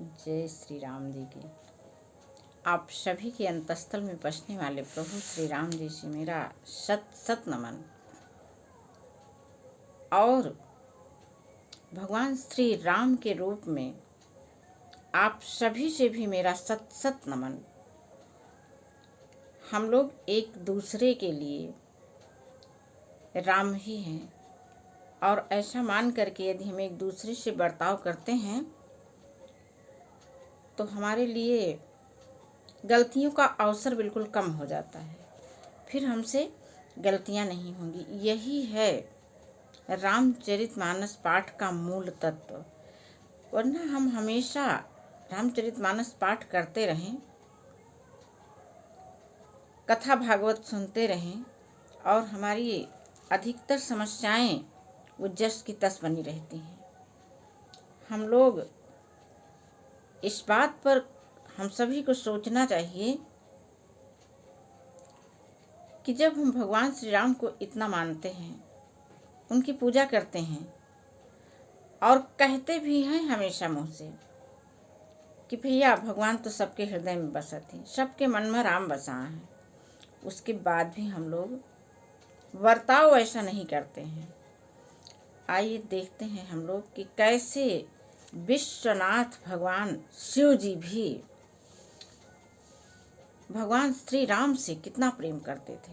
जय श्री राम जी की। आप सभी के अंतस्थल में बसने वाले प्रभु श्री राम जी से मेरा सत सत नमन और भगवान श्री राम के रूप में आप सभी से भी मेरा सत सत नमन। हम लोग एक दूसरे के लिए राम ही हैं और ऐसा मान करके यदि हम एक दूसरे से बर्ताव करते हैं तो हमारे लिए गलतियों का अवसर बिल्कुल कम हो जाता है। फिर हमसे गलतियां नहीं होंगी। यही है रामचरितमानस पाठ का मूल तत्व। वरना हम हमेशा रामचरितमानस पाठ करते रहें, कथा भागवत सुनते रहें और हमारी अधिकतर समस्याएं वो जस की तस बनी रहती हैं। हम लोग इस बात पर हम सभी को सोचना चाहिए कि जब हम भगवान श्री राम को इतना मानते हैं, उनकी पूजा करते हैं और कहते भी हैं हमेशा मुँह से कि भैया भगवान तो सबके हृदय में बसत है, सबके मन में राम बसा है, उसके बाद भी हम लोग बर्ताव ऐसा नहीं करते हैं। आइए देखते हैं हम लोग कि कैसे विश्वनाथ भगवान शिव जी भी भगवान श्री राम से कितना प्रेम करते थे।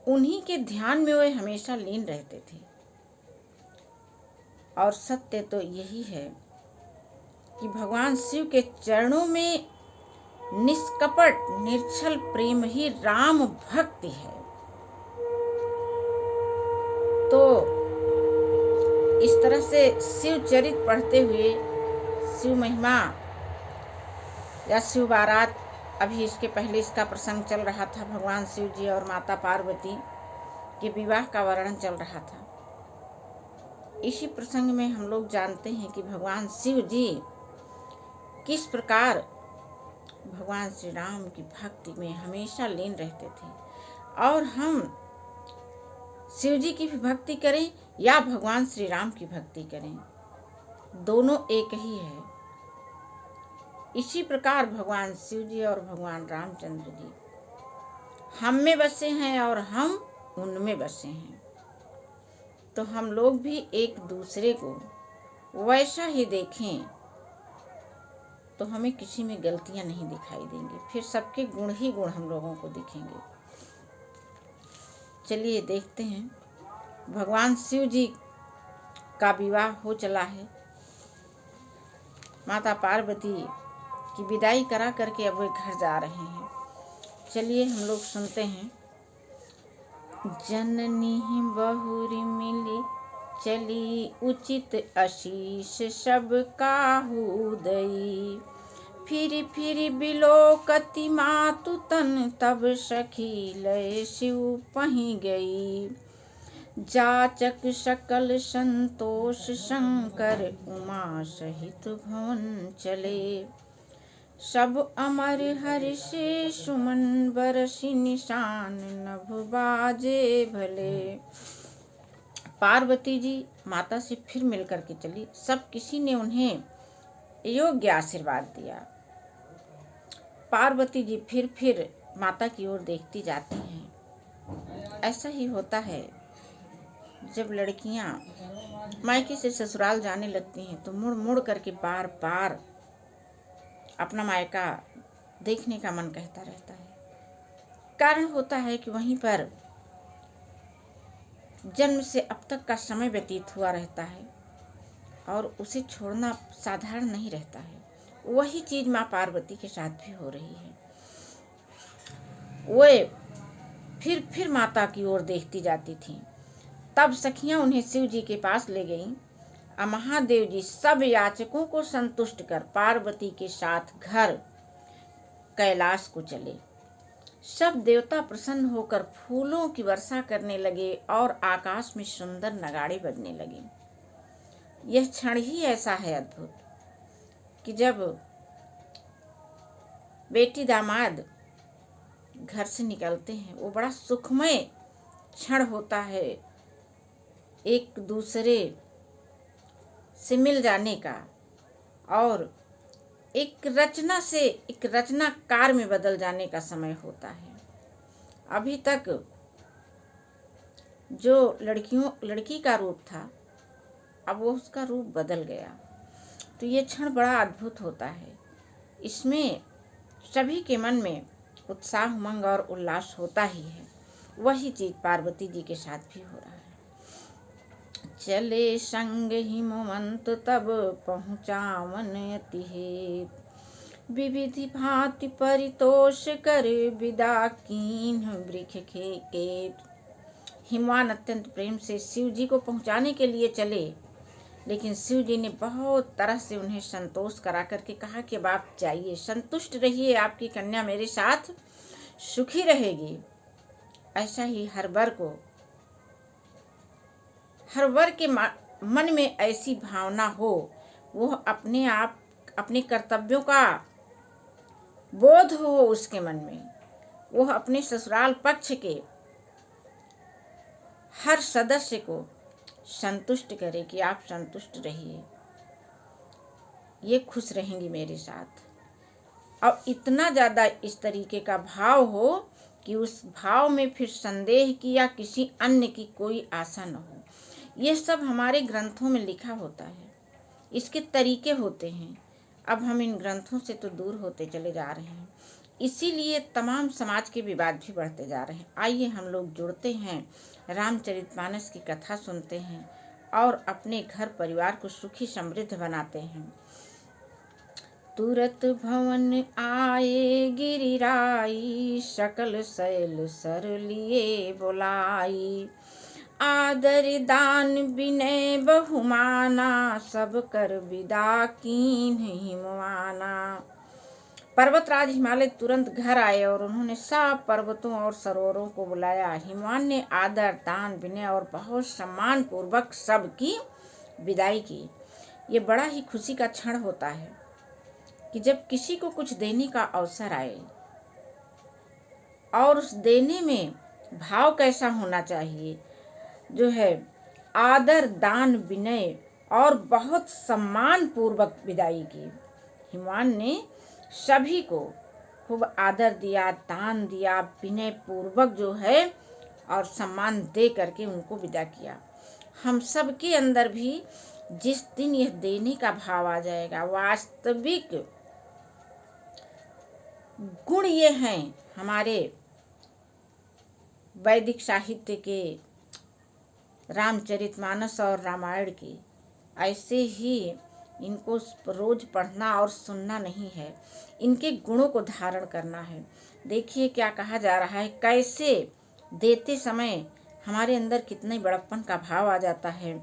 उन्हीं के ध्यान में वे हमेशा लीन रहते थे। और सत्य तो यही है कि भगवान शिव के चरणों में निष्कपट निर्छल प्रेम ही राम भक्ति है। तो इस तरह से शिव चरित पढ़ते हुए शिव महिमा या शिव बारात, अभी इसके पहले इसका प्रसंग चल रहा था, भगवान शिव जी और माता पार्वती के विवाह का वर्णन चल रहा था। इसी प्रसंग में हम लोग जानते हैं कि भगवान शिव जी किस प्रकार भगवान श्री राम की भक्ति में हमेशा लीन रहते थे। और हम शिव जी की भी भक्ति करें या भगवान श्री राम की भक्ति करें, दोनों एक ही है। इसी प्रकार भगवान शिव जी और भगवान रामचंद्र जी हम में बसे हैं और हम उनमें बसे हैं। तो हम लोग भी एक दूसरे को वैसा ही देखें तो हमें किसी में गलतियां नहीं दिखाई देंगी, फिर सबके गुण ही गुण हम लोगों को दिखेंगे। चलिए देखते हैं। भगवान शिव जी का विवाह हो चला है। माता पार्वती की विदाई करा करके अब वे घर जा रहे हैं। चलिए हम लोग सुनते हैं। जननी बहुरी मिली चली उचित आशीष सब काहू दई, फिर फिर बिलोकति मातु तन तब सखी लय शिव पही गई। जाचक सकल संतोष शंकर उमा सहित भवन चले, सब अमर हर्षे सुमन बरसी निशान नभ बाजे भले। पार्वती जी माता से फिर मिलकर के चली। सब किसी ने उन्हें योग्य आशीर्वाद दिया। पार्वती जी फिर माता की ओर देखती जाती हैं। ऐसा ही होता है जब लड़कियां मायके से ससुराल जाने लगती हैं तो मुड़ मुड़ करके बार बार अपना मायका देखने का मन कहता रहता है। कारण होता है कि वहीं पर जन्म से अब तक का समय व्यतीत हुआ रहता है और उसे छोड़ना साधारण नहीं रहता है। वही चीज माँ पार्वती के साथ भी हो रही है। वे फिर माता की ओर देखती जाती थीं। तब सखियां उन्हें शिव जी के पास ले गईं। महादेव जी सब याचकों को संतुष्ट कर पार्वती के साथ घर कैलाश को चले। सब देवता प्रसन्न होकर फूलों की वर्षा करने लगे और आकाश में सुंदर नगाड़े बजने लगे। यह क्षण ही ऐसा है अद्भुत कि जब बेटी दामाद घर से निकलते हैं, वो बड़ा सुखमय क्षण होता है, एक दूसरे से मिल जाने का और एक रचना से एक रचनाकार में बदल जाने का समय होता है। अभी तक जो लड़की का रूप था, अब वो उसका रूप बदल गया। तो ये क्षण बड़ा अद्भुत होता है। इसमें सभी के मन में उत्साह, उमंग और उल्लास होता ही है। वही चीज पार्वती जी के साथ भी हो रहा है। चले संग हिमवंत तब पहुँचावन अति हेत, विविधि भांति परितोष कर विदा कीन्ह वृक्ष खेत। हिमवान अत्यंत प्रेम से शिव जी को पहुंचाने के लिए चले, लेकिन शिव जी ने बहुत तरह से उन्हें संतोष करा करके कहा कि अब आप जाइए, संतुष्ट रहिए, आपकी कन्या मेरे साथ सुखी रहेगी। ऐसा ही हर वर के मन में ऐसी भावना हो, वो अपने कर्तव्यों का बोध हो उसके मन में, वो अपने ससुराल पक्ष के हर सदस्य को संतुष्ट करे कि आप संतुष्ट रहिए, ये खुश रहेंगी मेरे साथ। और इतना ज़्यादा इस तरीके का भाव हो कि उस भाव में फिर संदेह की या किसी अन्य की कोई आशा न हो। ये सब हमारे ग्रंथों में लिखा होता है, इसके तरीके होते हैं। अब हम इन ग्रंथों से तो दूर होते चले जा रहे हैं, इसीलिए तमाम समाज के विवाद भी बढ़ते जा रहे हैं। आइए हम लोग जुड़ते हैं, रामचरितमानस की कथा सुनते हैं और अपने घर परिवार को सुखी समृद्ध बनाते हैं। तुरत भवन आए गिरिराई, सकल शैल सर लिए बुलाई, आदर दान विनय बहुमाना, सब कर विदा कीन्ह हिमवाना। पर्वतराज हिमालय तुरंत घर आए और उन्होंने सब पर्वतों और सरोवरों को बुलाया। हिमवान ने आदर, दान, विनय और बहुत सम्मान पूर्वक सबकी विदाई की। ये बड़ा ही खुशी का क्षण होता है कि जब किसी को कुछ देने का अवसर आए, और उस देने में भाव कैसा होना चाहिए, जो है आदर, दान, विनय और बहुत सम्मान पूर्वक विदाई की। हिमवान ने सभी को खूब आदर दिया, दान दिया, विनय पूर्वक जो है और सम्मान दे करके उनको विदा किया। हम सब के अंदर भी जिस दिन यह देने का भाव आ जाएगा, वास्तविक गुण ये हैं हमारे वैदिक साहित्य के, रामचरितमानस और रामायण की, ऐसे ही इनको रोज पढ़ना और सुनना नहीं है, इनके गुणों को धारण करना है। देखिए क्या कहा जा रहा है, कैसे देते समय हमारे अंदर कितने बड़प्पन का भाव आ जाता है।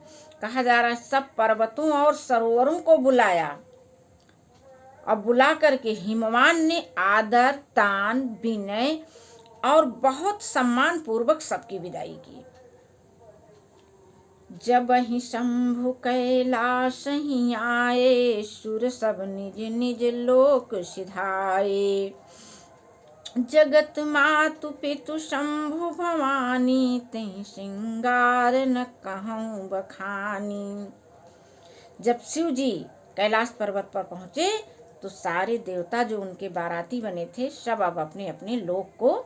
कहा जा रहा है सब पर्वतों और सरोवरों को बुलाया, और बुला करके हिमवान ने आदर, दान, विनय और बहुत सम्मान पूर्वक सबकी विदाई की। जब ही शंभु कैलाश ही आए, सुर सब निज निज लोक सिधाए, जगत मातु पितु शंभु भवानी, तेहि श्रृंगार न कहूँ बखानी। जब शिव जी कैलाश पर्वत पर पहुँचे तो सारे देवता जो उनके बाराती बने थे सब अब अपने अपने लोक को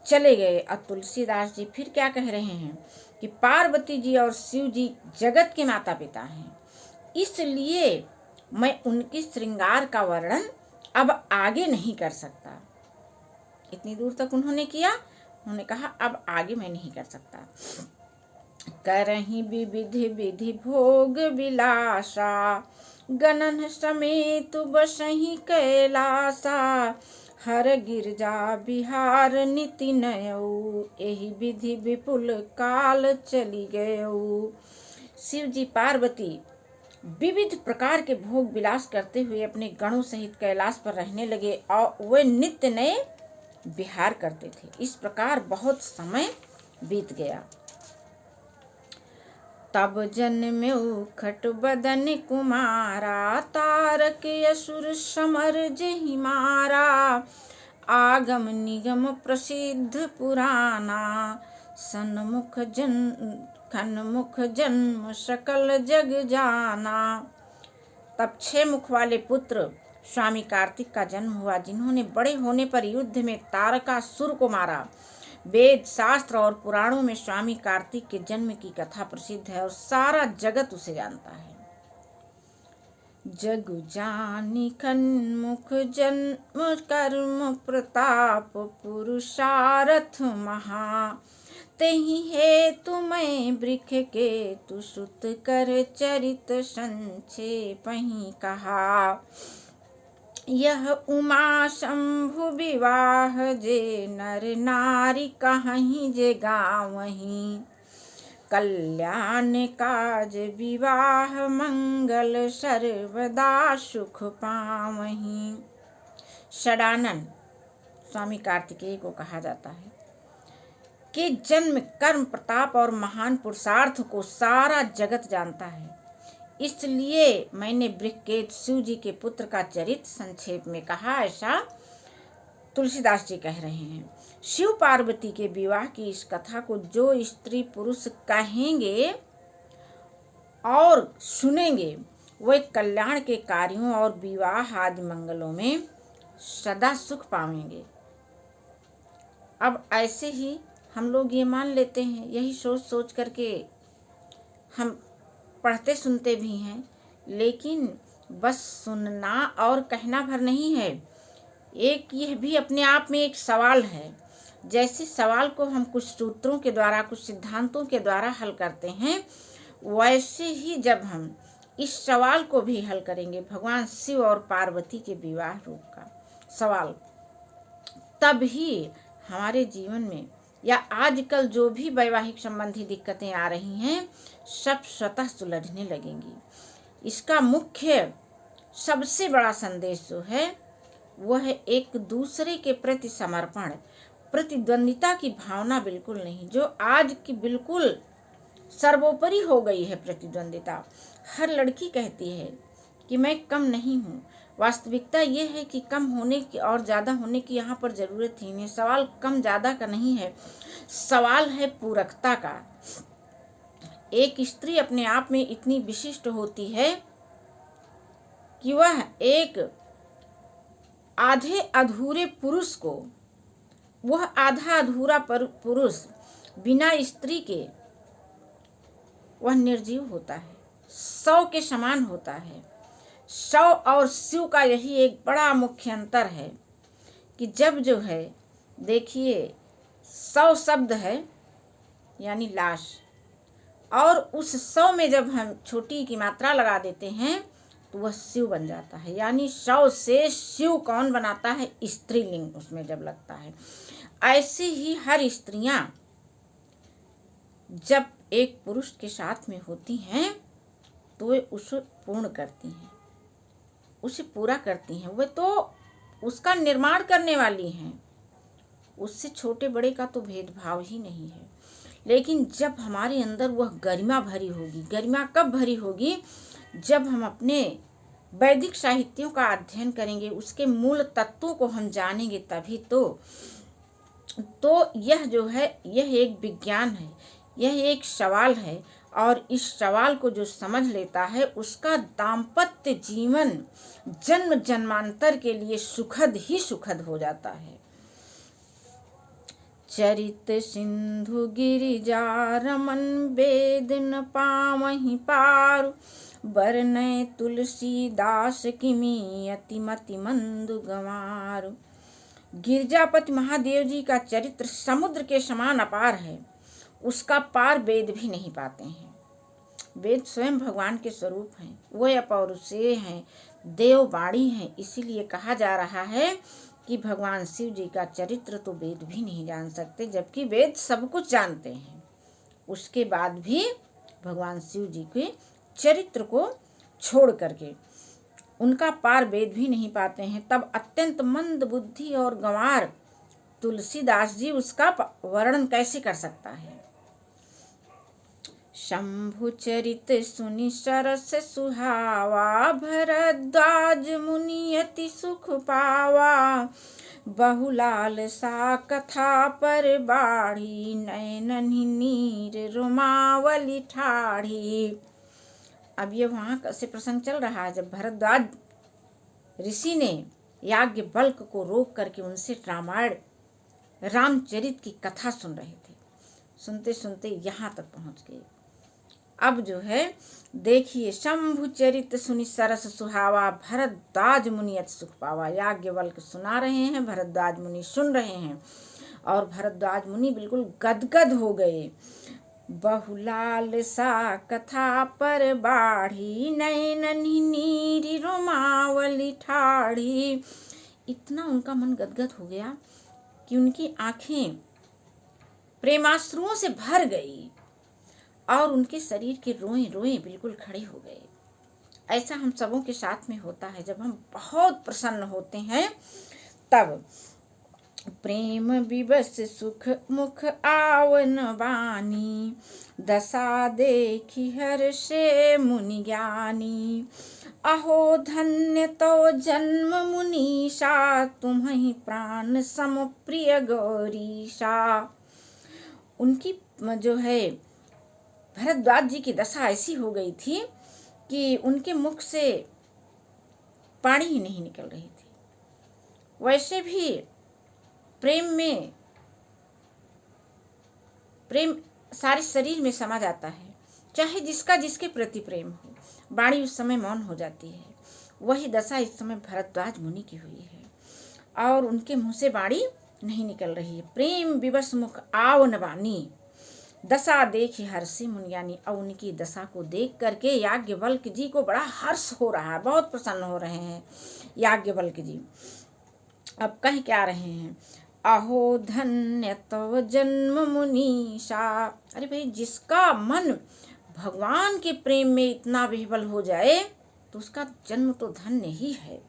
चले गए। और तुलसीदास जी फिर क्या कह रहे हैं कि पार्वती जी और शिव जी जगत के माता पिता हैं, इसलिए मैं उनके श्रृंगार का वर्णन अब आगे नहीं कर सकता। इतनी दूर तक उन्होंने किया, उन्होंने कहा अब आगे मैं नहीं कर सकता। करहि विविधि विधि भोग विलासा, गणन समेत बसहि कैलासा, हर गिरजा बिहार नीति नयऊ, एहि विधि विपुल काल चली गयऊ। शिव जी पार्वती विविध प्रकार के भोग विलास करते हुए अपने गणों सहित कैलाश पर रहने लगे और वे नित्य नए विहार करते थे। इस प्रकार बहुत समय बीत गया। तब जन्म्यौ खट बदन कुमारा, तारक असुर समर जेहि मारा, आगम निगम प्रसिद्ध पुराना, सन्मुख खन्मुख जन्म सकल जग जाना। तब 6 मुख वाले पुत्र स्वामी कार्तिक का जन्म हुआ, जिन्होंने बड़े होने पर युद्ध में तारकासुर को मारा। वेद, शास्त्र और पुराणों में स्वामी कार्तिक के जन्म की कथा प्रसिद्ध है और सारा जगत उसे जानता है। जग जानि खन्मुख जन्म कर्म प्रताप पुरुषारथ महा, तेहि हेतु मैं वृक्ष के तु सुत कर चरित संक्षेपहि कहा। यह उमा शंभु विवाह जे नर नारी कहीं जे गावहीं, कल्याण काज विवाह मंगल सर्वदा सुख पावहीं। षडानन स्वामी कार्तिकेय को कहा जाता है कि जन्म, कर्म, प्रताप और महान पुरुषार्थ को सारा जगत जानता है। इसलिए मैंने बृहकेत शिव जी के पुत्र का चरित्र संक्षेप में कहा, ऐसा तुलसीदास जी कह रहे हैं। शिव पार्वती के विवाह की इस कथा को जो स्त्री पुरुष कहेंगे और सुनेंगे, वे कल्याण के कार्यों और विवाह आदि मंगलों में सदा सुख पाएंगे। अब ऐसे ही हम लोग ये मान लेते हैं, यही सोच सोच करके हम पढ़ते सुनते भी हैं, लेकिन बस सुनना और कहना भर नहीं है। एक यह भी अपने आप में एक सवाल है। जैसे सवाल को हम कुछ सूत्रों के द्वारा, कुछ सिद्धांतों के द्वारा हल करते हैं, वैसे ही जब हम इस सवाल को भी हल करेंगे, भगवान शिव और पार्वती के विवाह रूप का सवाल, तब ही हमारे जीवन में या आजकल जो भी वैवाहिक संबंधी दिक्कतें आ रही हैं, सब स्वतः सुलझने लगेंगी। इसका मुख्य सबसे बड़ा संदेश जो है वह है एक दूसरे के प्रति समर्पण, प्रतिद्वंदिता की भावना बिल्कुल नहीं, जो आज की बिल्कुल सर्वोपरि हो गई है प्रतिद्वंदिता। हर लड़की कहती है कि मैं कम नहीं हूँ। वास्तविकता ये है कि कम होने की और ज़्यादा होने की यहाँ पर ज़रूरत ही नहीं। सवाल कम ज़्यादा का नहीं है, सवाल है पूरकता का। एक स्त्री अपने आप में इतनी विशिष्ट होती है कि वह एक आधे अधूरे पुरुष को, वह आधा अधूरा पुरुष बिना स्त्री के वह निर्जीव होता है, 100 के समान होता है। 100 और शिव का यही एक बड़ा मुख्य अंतर है कि जब जो है, देखिए 100 शब्द है यानी लाश, और उस 100 में जब हम छोटी की मात्रा लगा देते हैं तो वह शिव बन जाता है। यानी 100 से शिव कौन बनाता है? स्त्रीलिंग उसमें जब लगता है। ऐसे ही हर स्त्रियां जब एक पुरुष के साथ में होती हैं तो वे उसे पूर्ण करती हैं, उसे पूरा करती हैं। वे तो उसका निर्माण करने वाली हैं, उससे छोटे बड़े का तो भेदभाव ही नहीं है। लेकिन जब हमारे अंदर वह गरिमा भरी होगी, गरिमा कब भरी होगी? जब हम अपने वैदिक साहित्यों का अध्ययन करेंगे, उसके मूल तत्वों को हम जानेंगे, तभी तो यह जो है, यह एक विज्ञान है, यह एक सवाल है। और इस सवाल को जो समझ लेता है, उसका दाम्पत्य जीवन जन्म जन्मांतर के लिए सुखद ही सुखद हो जाता है। चरित सिंधु गिरिजा रमन वेद न पावहि पारु, बरनय तुलसीदास किमी अतिमति मंदु गंवारु। गिरजापति महादेव जी का चरित्र समुद्र के समान अपार है, उसका पार वेद भी नहीं पाते हैं। वेद स्वयं भगवान के स्वरूप हैं, वे अपौरुषेय हैं, देववाणी हैं। इसीलिए कहा जा रहा है कि भगवान शिव जी का चरित्र तो वेद भी नहीं जान सकते, जबकि वेद सब कुछ जानते हैं। उसके बाद भी भगवान शिव जी के चरित्र को छोड़ करके उनका पार वेद भी नहीं पाते हैं। तब अत्यंत मंद बुद्धि और गंवार तुलसीदास जी उसका वर्णन कैसे कर सकता है? शंभु चरित सुनि सरस सुहावा, भरद्वाज मुनि अति सुख पावा, बहुलाल सा कथा पर बाढ़ी, नैननि नीर रोमावली ठाढ़ी। अब ये वहाँ से प्रसंग चल रहा है जब भरद्वाज ऋषि ने याज्ञवल्क्य को रोक करके उनसे रामायण रामचरित की कथा सुन रहे थे। सुनते सुनते यहाँ तक पहुँच गए। अब जो है देखिए, शंभु चरित सुनि सरस सुहावा, भरद्वाज मुनि अति सुख पावा। याज्ञवल्क्य सुना रहे हैं, भरद्वाज मुनि सुन रहे हैं, और भरद्वाज मुनि बिल्कुल गदगद हो गए। बहुलाल सा कथा पर बाढ़ी, नैननि नीरि रोमावली ठाढ़ी। इतना उनका मन गदगद हो गया कि उनकी आंखें प्रेमाश्रुओं से भर गई और उनके शरीर के रोए रोए बिल्कुल खड़े हो गए। ऐसा हम सबों के साथ में होता है। जब हम बहुत प्रसन्न होते हैं तब प्रेम विवश सुख मुख आवन बानी, दशा देखी हर्षे मुनि ज्ञानी। अहो धन्य तो जन्म मुनीषा, तुम्हीं प्राण सम प्रिय गौरीशा। उनकी जो है भरद्वाज जी की दशा ऐसी हो गई थी कि उनके मुख से पानी ही नहीं निकल रही थी। वैसे भी प्रेम सारे शरीर में समा जाता है, चाहे जिसका जिसके प्रति प्रेम हो। वाणी उस समय मौन हो जाती है। वही दशा इस समय भरद्वाज मुनि की हुई है और उनके मुंह से वाणी नहीं निकल रही है। प्रेम विवश मुख आवन बानी, दशा देखी हर्षि मुनियानी। और उनकी दशा को देख करके याज्ञवल्क्य जी को बड़ा हर्ष हो रहा है, बहुत प्रसन्न हो रहे हैं याज्ञवल्क्य जी। अब कह क्या रहे हैं, अहो धन्य तव जन्म मुनीषा। अरे भाई, जिसका मन भगवान के प्रेम में इतना विह्वल हो जाए तो उसका जन्म तो धन्य ही है।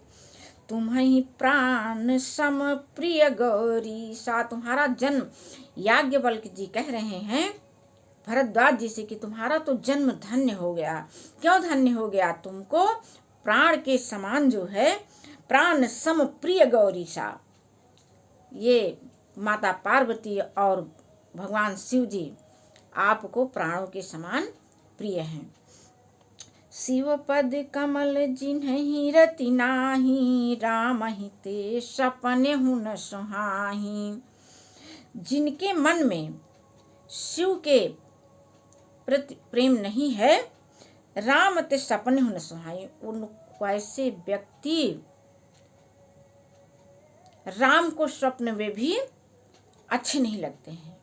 तुम्हीं प्राण सम प्रिय गौरीशा। तुम्हारा जन्म, याज्ञवल्क्य जी कह रहे हैं भरद्वाज जी से कि तुम्हारा तो जन्म धन्य हो गया। क्यों धन्य हो गया? तुमको प्राण के समान जो है, प्राण सम प्रिय गौरीशा, ये माता पार्वती और भगवान शिव जी आपको प्राणों के समान प्रिय हैं। शिव पद कमल जिन्हि रति नाही, राम ही ते सपने हुन सुहाही। जिनके मन में शिव के प्रति प्रेम नहीं है, राम ते सपने हुन सुहाई। उन वैसे व्यक्ति राम को स्वप्न में भी अच्छे नहीं लगते हैं।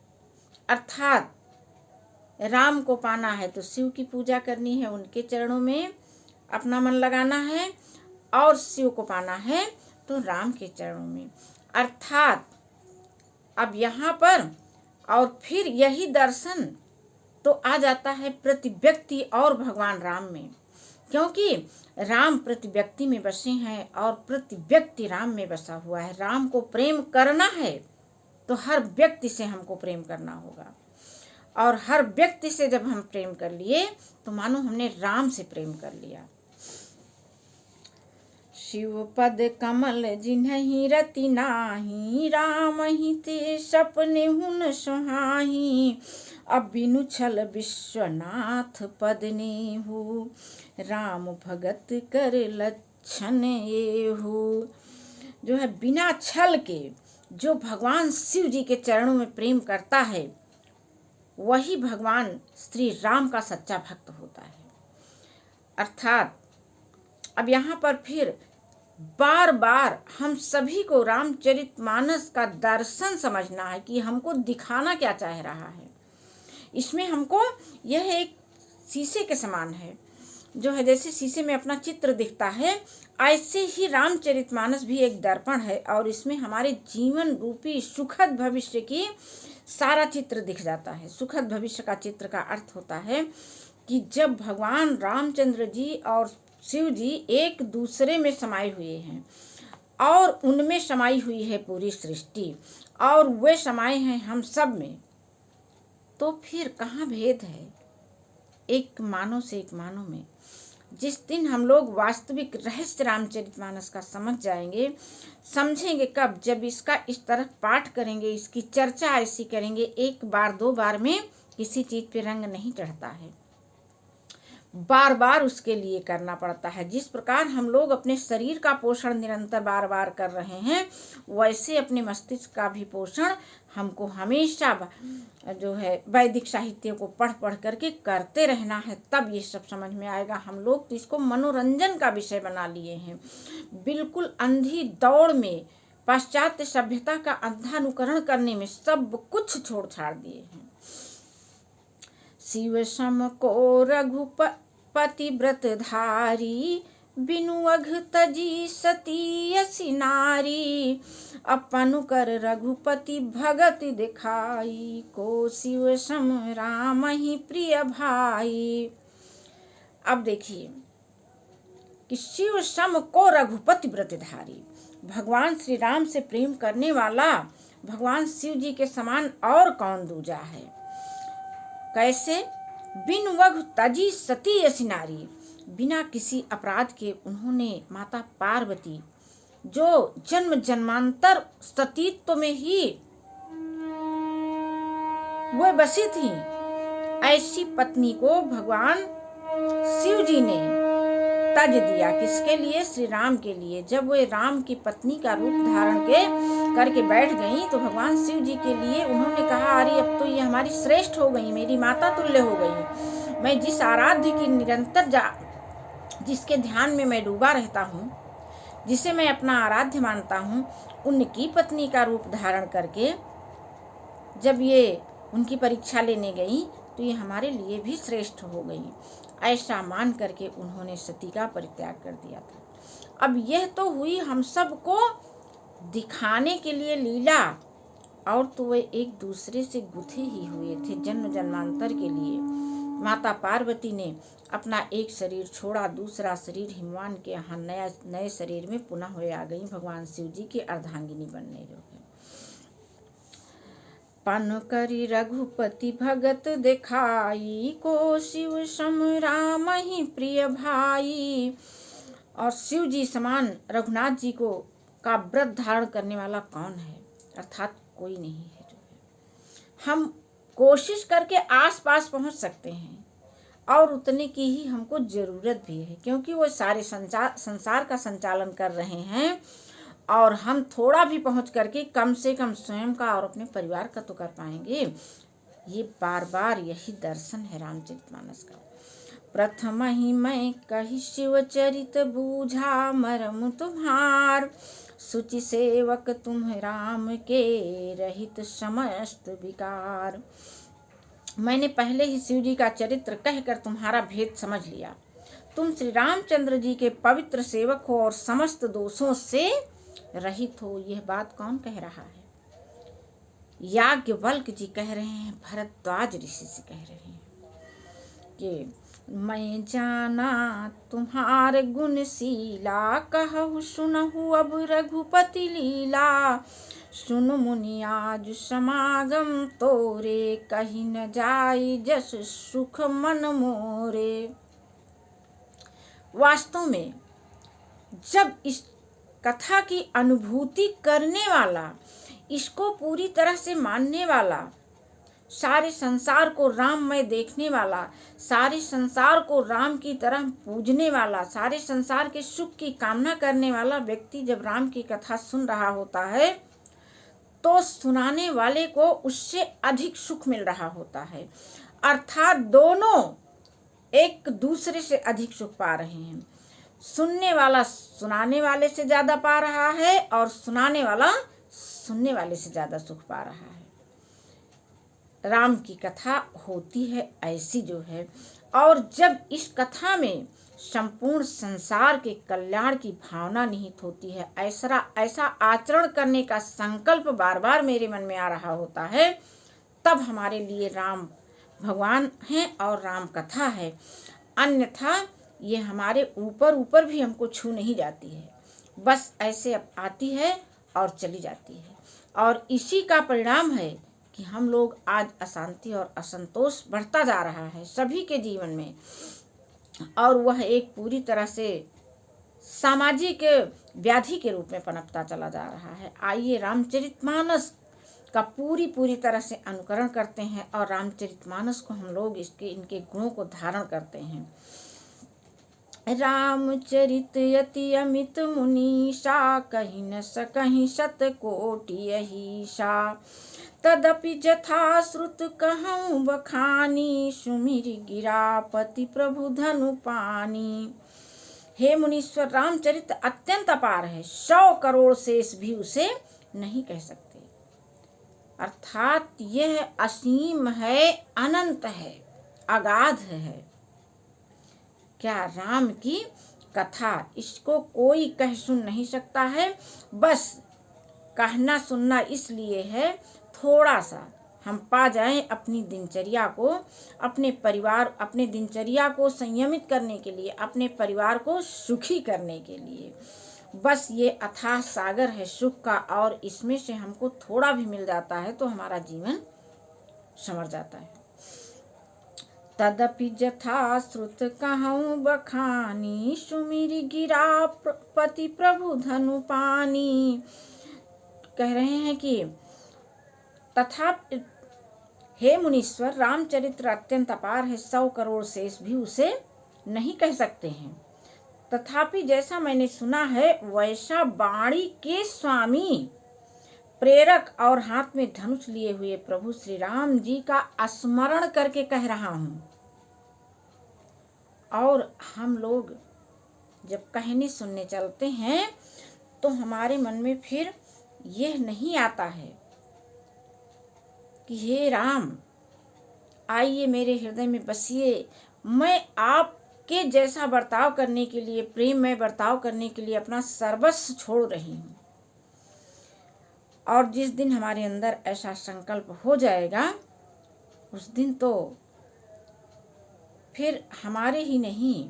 अर्थात राम को पाना है तो शिव की पूजा करनी है, उनके चरणों में अपना मन लगाना है, और शिव को पाना है तो राम के चरणों में। अर्थात अब यहाँ पर और फिर यही दर्शन तो आ जाता है प्रति व्यक्ति और भगवान राम में, क्योंकि राम प्रति व्यक्ति में बसे हैं और प्रति व्यक्ति राम में बसा हुआ है। राम को प्रेम करना है तो हर व्यक्ति से हमको प्रेम करना होगा, और हर व्यक्ति से जब हम प्रेम कर लिए तो मानो हमने राम से प्रेम कर लिया। शिव पद कमल जिन्हि रति नाही, राम ही ते सपने हुन सुहाही। अब बिनु छल विश्वनाथ पद नेहु, राम भगत कर लक्षण येहु। जो है बिना छल के जो भगवान शिव जी के चरणों में प्रेम करता है, वही भगवान श्री राम का सच्चा भक्त होता है। अर्थात अब यहाँ पर फिर बार बार हम सभी को रामचरितमानस का दर्शन समझना है कि हमको दिखाना क्या चाह रहा है। इसमें हमको यह एक शीशे के समान है, जो है जैसे शीशे में अपना चित्र दिखता है, ऐसे ही रामचरितमानस भी एक दर्पण है, और इसमें हमारे जीवन रूपी सुखद भविष्य की सारा चित्र दिख जाता है। सुखद भविष्य का चित्र का अर्थ होता है कि जब भगवान रामचंद्र जी और शिव जी एक दूसरे में समाये हुए हैं और उनमें समाई हुई है पूरी सृष्टि, और वे समाये हैं हम सब में, तो फिर कहाँ भेद है एक मानव से एक मानव में। जिस दिन हम लोग वास्तविक रहस्य रामचरितमानस का समझ जाएंगे, समझेंगे कब? जब इसका इस तरह पाठ करेंगे, इसकी चर्चा ऐसी करेंगे। एक बार दो बार में किसी चीज पे रंग नहीं चढ़ता है। बार बार उसके लिए करना पड़ता है। जिस प्रकार हम लोग अपने शरीर का पोषण निरंतर बार बार कर रहे हैं, वैसे अपने मस्तिष्क का भी पोषण हमको हमेशा जो है वैदिक साहित्य को पढ़ पढ़ करके करते रहना है, तब ये सब समझ में आएगा। हम लोग तो इसको मनोरंजन का विषय बना लिए हैं, बिल्कुल अंधी दौड़ में पाश्चात्य सभ्यता का अंधानुकरण करने में सब कुछ छोड़ छाड़ दिए हैं। शिव सम को रघुपति व्रत धारी, बिनु अघ तजी सती असी नारी, अपन कर रघुपति भगत दिखाई, को शिव सम राम ही प्रिय भाई। अब देखिए कि शिव सम को रघुपति व्रत धारी, भगवान श्री राम से प्रेम करने वाला भगवान शिव जी के समान और कौन दूजा है। कैसे? बिन वघ तजी सती असी नारी, बिना किसी अपराध के उन्होंने माता पार्वती, जो जन्म जन्मांतर सतीत्व में ही वो बसी थी, ऐसी पत्नी को भगवान शिव जी ने तज दिया। किसके लिए? श्री राम के लिए। जब वे राम की पत्नी का रूप धारण करके बैठ गई तो भगवान शिव जी के लिए उन्होंने कहा, अरे अब तो ये हमारी श्रेष्ठ हो गई, मेरी माता तुल्य हो गई। मैं जिस आराध्य की निरंतर जिसके ध्यान में मैं डूबा रहता हूँ, जिसे मैं अपना आराध्य मानता हूँ, उनकी पत्नी का रूप धारण करके जब ये उनकी परीक्षा लेने गई तो ये हमारे लिए भी श्रेष्ठ हो गई। ऐसा मान करके उन्होंने सती का परित्याग कर दिया था। अब यह तो हुई हम सबको दिखाने के लिए लीला, और तो वे एक दूसरे से गुथे ही हुए थे जन्म जन्मांतर के लिए। माता पार्वती ने अपना एक शरीर छोड़ा, दूसरा शरीर हिमवान के यहाँ नए शरीर में पुनः हुए आ गई, भगवान शिव जी की अर्धांगिनी बनने लगे। पन करी रघुपति भगत दिखाई, को शिव सम राम ही प्रिय भाई। और शिव जी समान रघुनाथ जी को का व्रत धारण करने वाला कौन है? अर्थात कोई नहीं है। जो है हम कोशिश करके आसपास पहुंच सकते हैं, और उतने की ही हमको जरूरत भी है, क्योंकि वो सारे संसार का संचालन कर रहे हैं, और हम थोड़ा भी पहुंच करके कम से कम स्वयं का और अपने परिवार का तो कर पाएंगे। ये बार बार यही दर्शन है रामचरितमानस का। प्रथम ही मैं कही शिव चरित बूझा, मरम तुम्हार, सुचि सेवक तुम राम के, रहित समस्त विकार। मैंने पहले ही शिव जी का चरित्र कहकर तुम्हारा भेद समझ लिया। तुम श्री रामचंद्र जी के पवित्र सेवक हो और समस्त दोषों से रहित हो। यह बात कौन कह रहा है? याज्ञवल्क्य जी कह रहे हैं, भरद्वाज ऋषि से कह रहे हैं कि मैं जाना तुम्हार गुणशीला, कहु सुनहु अब रघुपति लीला, सुन मुनि आज समागम तोरे, कहीं न जाई जस सुख मन मोरे। वास्तव में जब इस कथा की अनुभूति करने वाला, इसको पूरी तरह से मानने वाला, सारे संसार को राममय देखने वाला, सारे संसार को राम की तरह पूजने वाला, सारे संसार के सुख की कामना करने वाला व्यक्ति जब राम की कथा सुन रहा होता है, तो सुनाने वाले को उससे अधिक सुख मिल रहा होता है। अर्थात दोनों एक दूसरे से अधिक सुख पा रहे हैं। सुनने वाला सुनाने वाले से ज्यादा पा रहा है, और सुनाने वाला सुनने वाले से ज्यादा सुख पा रहा है। राम की कथा होती है ऐसी जो है, और जब इस कथा में संपूर्ण संसार के कल्याण की भावना निहित होती है, ऐसा आचरण करने का संकल्प बार बार मेरे मन में आ रहा होता है, तब हमारे लिए राम भगवान हैं और राम कथा है। अन्यथा ये हमारे ऊपर भी हमको छू नहीं जाती है, बस ऐसे आती है और चली जाती है। और इसी का परिणाम है कि हम लोग आज अशांति और असंतोष बढ़ता जा रहा है सभी के जीवन में, और वह एक पूरी तरह से सामाजिक व्याधि के रूप में पनपता चला जा रहा है। आइए रामचरितमानस का पूरी तरह से अनुकरण करते हैं, और रामचरितमानस को हम लोग इनके गुणों को धारण करते हैं। रामचरित यति अमित मुनीषा, कहि न सकहि शतकोटि अहीषा। तदपि जथा श्रुत कहूँ बखानी, सुमिर गिरापति प्रभु धनु पानी। हे मुनीश्वर, रामचरित अत्यंत अपार है, 100 करोड़ शेष भी उसे नहीं कह सकते। अर्थात यह असीम है, अनंत है, अगाध है। क्या राम की कथा, इसको कोई कह सुन नहीं सकता है। बस कहना सुनना इसलिए है थोड़ा सा हम पा जाएं अपनी दिनचर्या को, अपने दिनचर्या को संयमित करने के लिए, अपने परिवार को सुखी करने के लिए। बस ये अथाह सागर है सुख का, और इसमें से हमको थोड़ा भी मिल जाता है तो हमारा जीवन संवर जाता है। तदपि जथा श्रुत कहूँ बखानी, सुमिरि गिरापति प्रभु धनु पानी। कह रहे हैं कि तथा हे मुनीश्वर, रामचरित्र अत्यंत अपार है, 100 करोड़ शेष भी उसे नहीं कह सकते हैं। तथापि जैसा मैंने सुना है वैसा वाणी के स्वामी, प्रेरक और हाथ में धनुष लिए हुए प्रभु श्री राम जी का स्मरण करके कह रहा हूं। और हम लोग जब कहने सुनने चलते हैं तो हमारे मन में फिर यह नहीं आता है कि हे राम आइए मेरे हृदय में बसिए, मैं आपके जैसा बर्ताव करने के लिए, प्रेम में बर्ताव करने के लिए अपना सर्वस्व छोड़ रही हूँ। और जिस दिन हमारे अंदर ऐसा संकल्प हो जाएगा उस दिन तो फिर हमारे ही नहीं,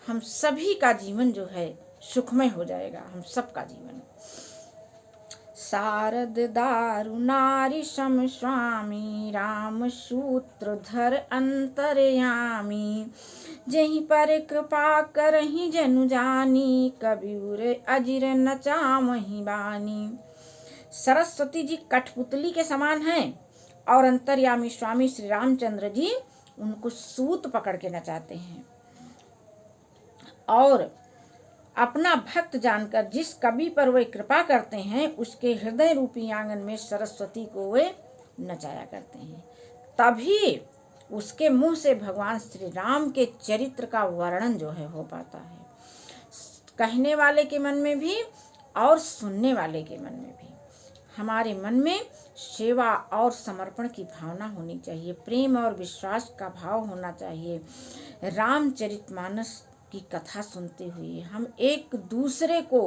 हम सभी का जीवन जो है सुखमय हो जाएगा, हम सबका जीवन। शारद दारु नारी सम स्वामी, राम सूत्रधर अंतर्यामी। जहीं पर कृपा करहि जनु जानी, कबीर अजिर नचामहि बानी। सरस्वती जी कठपुतली के समान हैं और अंतर्यामी स्वामी श्री रामचंद्र जी उनको सूत पकड़ के नचाते हैं। और अपना भक्त जानकर जिस कवि पर वे कृपा करते हैं उसके हृदय रूपी आंगन में सरस्वती को वे नचाया करते हैं। तभी उसके मुंह से भगवान श्री राम के चरित्र का वर्णन जो है हो पाता है, कहने वाले के मन में भी और सुनने वाले के मन में भी। हमारे मन में सेवा और समर्पण की भावना होनी चाहिए, प्रेम और विश्वास का भाव होना चाहिए। रामचरितमानस की कथा सुनते हुए हम एक दूसरे को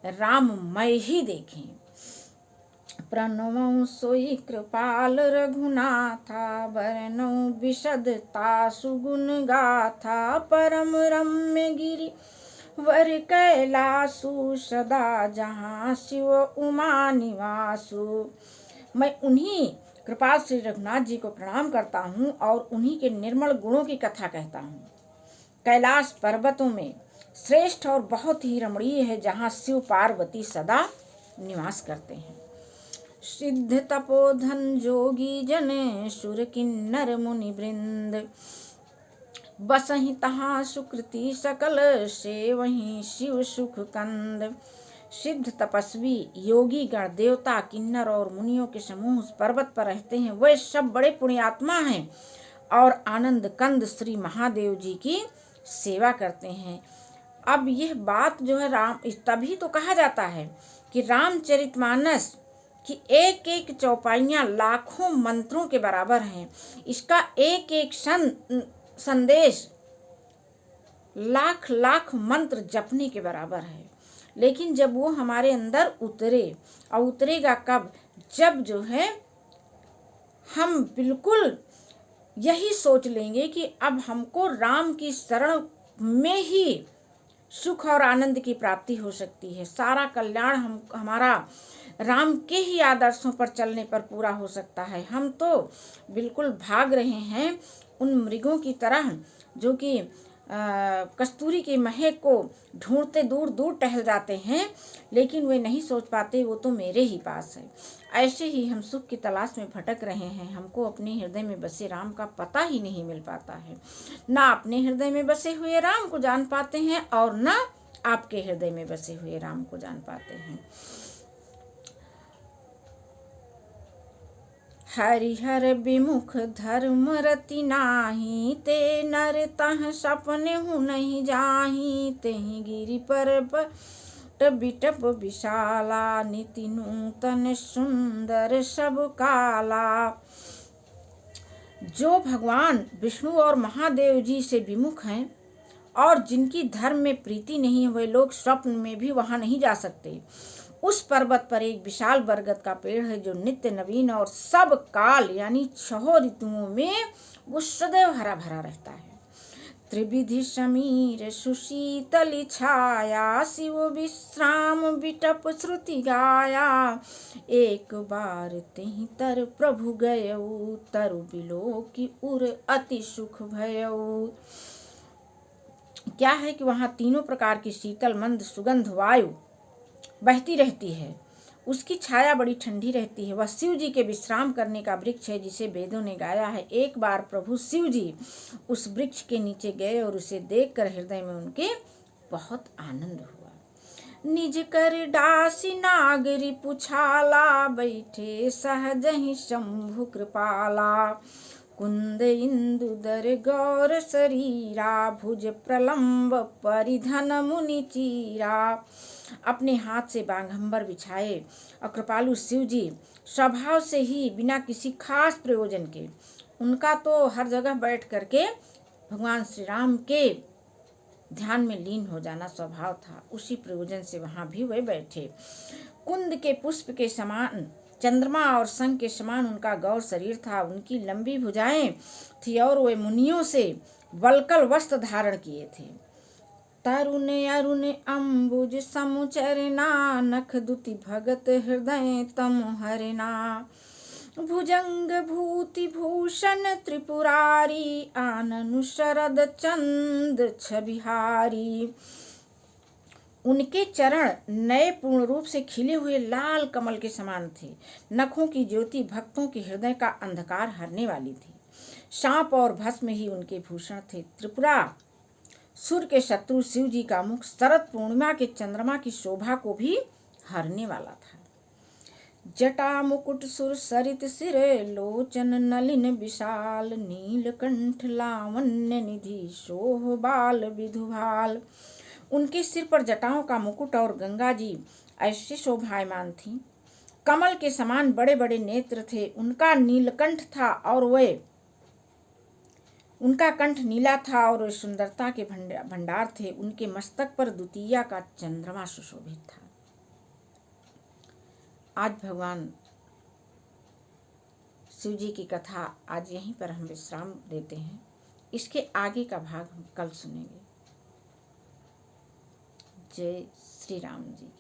राममय ही देखें। प्रणवं सोई कृपाल रघुनाथा, बरनौ विशदता सुगुण गाथा। परम रम्य गिरि वर कैलासु, सदा जहाँ शिव उमा निवासु। मैं उन्हीं कृपाल श्री रघुनाथ जी को प्रणाम करता हूँ और उन्हीं के निर्मल गुणों की कथा कहता हूँ। कैलाश पर्वतों में श्रेष्ठ और बहुत ही रमणीय है जहाँ शिव पार्वती सदा निवास करते हैं। सिद्ध तपोधन जोगी जन, सुर किन्नर मुनि वृंद। बसहि तहाँ सुकृति सकल, से वहीं शिव सुख कंद। सिद्ध तपस्वी योगी गण, देवता, किन्नर और मुनियों के समूह उस पर्वत पर रहते हैं। वे सब बड़े पुण्यात्मा हैं और आनंद कंद श्री महादेव जी की सेवा करते हैं। अब यह बात जो है तभी तो कहा जाता है कि रामचरितमानस की एक एक चौपाइयाँ लाखों मंत्रों के बराबर हैं। इसका एक एक संदेश लाख लाख मंत्र जपने के बराबर है। लेकिन जब वो हमारे अंदर उतरे, और उतरेगा कब, जब जो है हम बिल्कुल यही सोच लेंगे कि अब हमको राम की शरण में ही सुख और आनंद की प्राप्ति हो सकती है। सारा कल्याण हमारा राम के ही आदर्शों पर चलने पर पूरा हो सकता है। हम तो बिल्कुल भाग रहे हैं उन मृगों की तरह जो कि कस्तूरी के महक को ढूंढते दूर दूर टहल जाते हैं, लेकिन वे नहीं सोच पाते वो तो मेरे ही पास है। ऐसे ही हम सुख की तलाश में भटक रहे हैं। हमको अपने हृदय में बसे राम का पता ही नहीं मिल पाता है। ना अपने हृदय में बसे हुए राम को जान पाते हैं और ना आपके हृदय में बसे हुए राम को जान पाते हैं। हरिहर विमुख धर्म रति नाही, ते नर तह सपने हूँ नहीं जाही। तेहि गिरि पर्वत बिटप विशाला, निति नूतन सुंदर सब काला। जो भगवान विष्णु और महादेव जी से विमुख हैं और जिनकी धर्म में प्रीति नहीं है, वे लोग स्वप्न में भी वहां नहीं जा सकते। उस पर्वत पर एक विशाल बरगद का पेड़ है जो नित्य नवीन और सब काल यानी 6 ऋतुओं में वो सदैव हरा भरा रहता है। त्रिविधि समीर सुशीतल छाया, शिव विश्राम बिटप श्रुति गाया। एक बार तेहि तर प्रभु गयऊ, तरु बिलो की उर अति सुख भयऊ। क्या है कि वहाँ तीनों प्रकार की शीतल मंद सुगंध वायु बहती रहती है। उसकी छाया बड़ी ठंडी रहती है। वह शिव जी के विश्राम करने का वृक्ष है जिसे वेदों ने गाया है। एक बार प्रभु शिव जी उस वृक्ष के नीचे गए और उसे देखकर हृदय में उनके बहुत आनंद हुआ। निज कर दासी नागरी पुछाला, बैठे सहज ही शंभु कृपाला। कुंद इंदुदर गौर शरीरा, भुज प्रलंब परिधन मुनि चीरा। अपने हाथ से बाघंबर बिछाए और कृपालु शिव जी स्वभाव से ही बिना किसी खास प्रयोजन के, उनका तो हर जगह बैठ करके भगवान श्री राम के ध्यान में लीन हो जाना स्वभाव था। उसी प्रयोजन से वहां भी वे बैठे। कुंद के पुष्प के समान, चंद्रमा और शंख के समान उनका गौर शरीर था। उनकी लंबी भुजाएं थी और वे मुनियों से वल्कल वस्त्र धारण किए थे। तरुण अरुण अम्बुज समुचरना, नख दुति भगत हृदय तम हरना। भुजंग भूति भूषण त्रिपुरारी, आननु शरद चंद छबिहारी। उनके चरण नए पूर्ण रूप से खिले हुए लाल कमल के समान थे। नखों की ज्योति भक्तों के हृदय का अंधकार हरने वाली थी। सांप और भस्म ही उनके भूषण थे। त्रिपुरा सुर के शत्रु शिव जी का मुख शरद पूर्णिमा के चंद्रमा की शोभा को भी हरने वाला था। जटा मुकुट सुर सरित सिर, लोचन नलिन विशाल। नीलकंठ लावण्य निधि, शोह बाल विधुभाल। उनके सिर पर जटाओं का मुकुट और गंगा जी ऐसे शोभायमान थी। कमल के समान बड़े बड़े नेत्र थे। उनका नीलकंठ था और उनका कंठ नीला था और वे सुंदरता के भंडार थे। उनके मस्तक पर द्वितीया का चंद्रमा सुशोभित था। आज भगवान शिव जी की कथा आज यहीं पर हम विश्राम देते हैं। इसके आगे का भाग हम कल सुनेंगे। जय श्री राम जी।